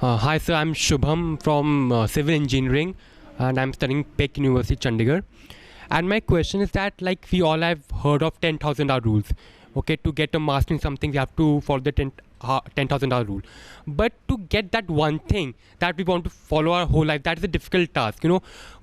Hi, sir. I'm Shubham from Civil Engineering, and I'm studying Peck University, Chandigarh. And my question is that, like, we all have heard of 10,000 hour rules. Okay, to get a master in something, we have to follow the 10,000 hour rule. But to get that one thing that we want to follow our whole life, that is a difficult task.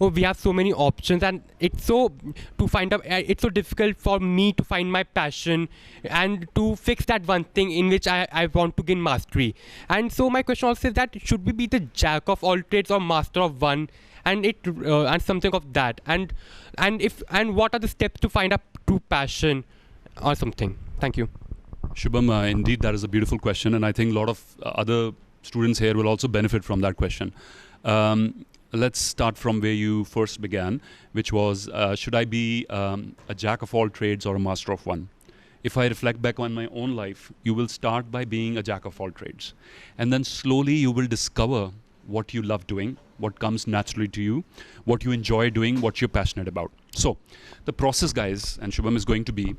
We have so many options, and it's so to find out. It's so difficult for me to find my passion and to fix that one thing in which I want to gain mastery. And so my question also is that should we be the jack of all trades or master of one? And something of that, and what are the steps to find a true passion or something? Thank you. Shubham, indeed, that is a beautiful question, and I think a lot of other students here will also benefit from that question. Let's start from where you first began, which was, should I be a jack of all trades or a master of one? If I reflect back on my own life, you will start by being a jack of all trades. And then slowly you will discover what you love doing, what comes naturally to you, what you enjoy doing, what you're passionate about. So the process, guys, and Shubham, is going to be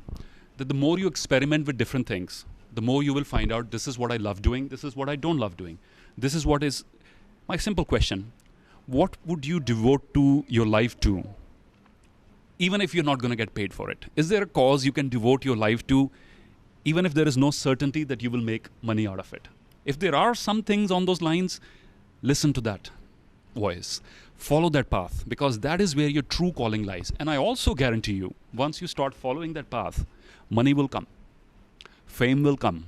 that the more you experiment with different things, the more you will find out this is what I love doing, this is what I don't love doing. This is what is my simple question. What would you devote to your life to, even if you're not going to get paid for it? Is there a cause you can devote your life to, even if there is no certainty that you will make money out of it? If there are some things on those lines, listen to that voice. Follow that path, because that is where your true calling lies. And I also guarantee you, once you start following that path, money will come, fame will come,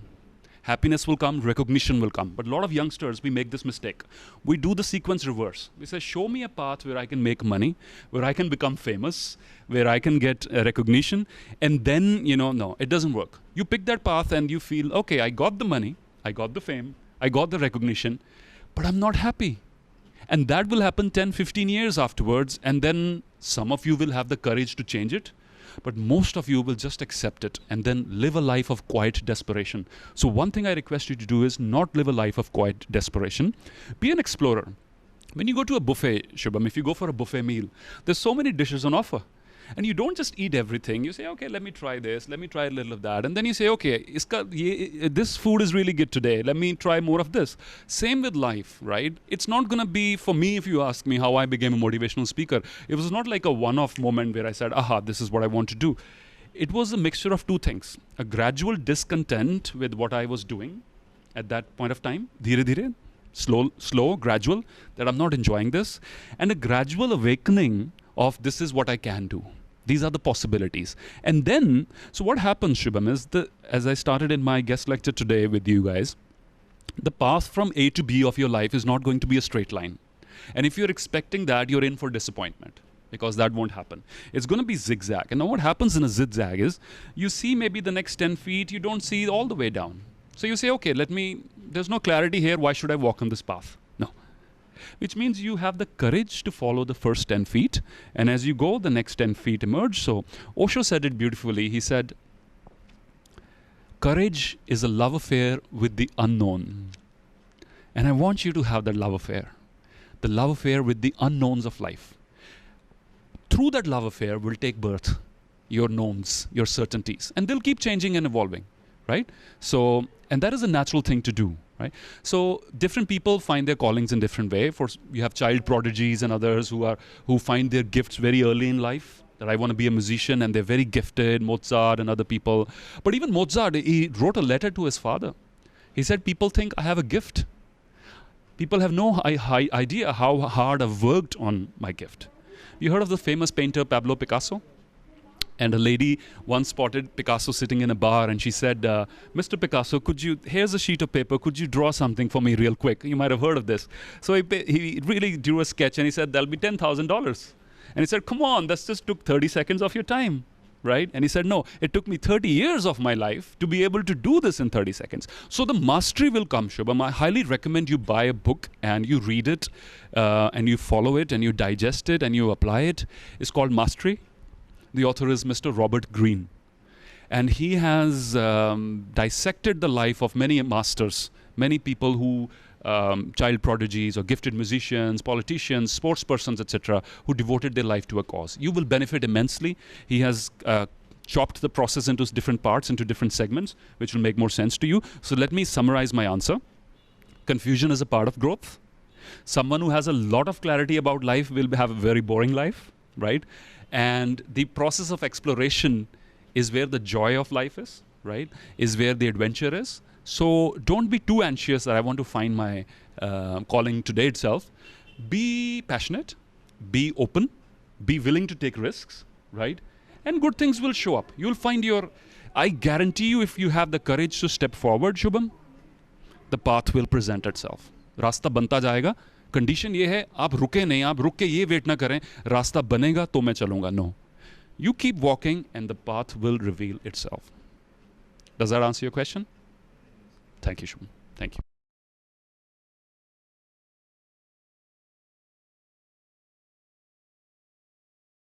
happiness will come, recognition will come. But a lot of youngsters, we make this mistake. We do the sequence reverse. We say, show me a path where I can make money, where I can become famous, where I can get recognition. And then, no, it doesn't work. You pick that path and you feel, okay, I got the money, I got the fame, I got the recognition, but I'm not happy. And that will happen 10, 15 years afterwards. And then some of you will have the courage to change it. But most of you will just accept it and then live a life of quiet desperation. So one thing I request you to do is not live a life of quiet desperation. Be an explorer. When you go to a buffet, Shubham, if you go for a buffet meal, there's so many dishes on offer. And you don't just eat everything. You say, okay, let me try this. Let me try a little of that. And then you say, okay, this food is really good today. Let me try more of this. Same with life, right? It's not going to be, for me, if you ask me how I became a motivational speaker, it was not like a one-off moment where I said, aha, this is what I want to do. It was a mixture of two things. A gradual discontent with what I was doing at that point of time. Dheere dheere. Slow, gradual, that I'm not enjoying this. And a gradual awakening of this is what I can do. These are the possibilities. And then, so what happens, Shubham, is as I started in my guest lecture today with you guys, the path from A to B of your life is not going to be a straight line. And if you're expecting that, you're in for disappointment, because that won't happen. It's going to be zigzag. And now what happens in a zigzag is, you see maybe the next 10 feet, you don't see all the way down. So you say, okay, there's no clarity here, why should I walk on this path? No. Which means you have the courage to follow the first 10 feet. And as you go, the next 10 feet emerge. So Osho said it beautifully. He said, courage is a love affair with the unknown. And I want you to have that love affair. The love affair with the unknowns of life. Through that love affair will take birth your knowns, your certainties. And they'll keep changing and evolving, right? So, and that is a natural thing to do. Right? So different people find their callings in different way. You have child prodigies and others who find their gifts very early in life. That I want to be a musician, and they're very gifted, Mozart and other people. But even Mozart, he wrote a letter to his father. He said, people think I have a gift. People have no idea how hard I've worked on my gift. You heard of the famous painter Pablo Picasso? And a lady once spotted Picasso sitting in a bar, and she said, Mr. Picasso, here's a sheet of paper, could you draw something for me real quick? You might have heard of this. So he really drew a sketch, and he said, that'll be $10,000. And he said, come on, that just took 30 seconds of your time, right? And he said, no, it took me 30 years of my life to be able to do this in 30 seconds. So the mastery will come, Shubham. I highly recommend you buy a book and you read it, and you follow it, and you digest it, and you apply it. It's called Mastery. The author is Mr. Robert Greene. And he has dissected the life of many masters, many people who, child prodigies or gifted musicians, politicians, sports persons, etc., who devoted their life to a cause. You will benefit immensely. He has chopped the process into different parts, into different segments, which will make more sense to you. So let me summarize my answer. Confusion is a part of growth. Someone who has a lot of clarity about life will have a very boring life, right? And the process of exploration is where the joy of life is, right? Is where the adventure is. So don't be too anxious that I want to find my calling today itself. Be passionate, be open, be willing to take risks, right? And good things will show up. You'll find I guarantee you, if you have the courage to step forward, Shubham, the path will present itself. रास्ता बनता जाएगा. Condition ये है, आप रुके नहीं, आप रुक के ये वेट ना करें, रास्ता बनेगा तो मैं चलूंगा. No. You keep walking and the path will reveal itself. Does that answer your question? Thank you, Shubham. Thank you.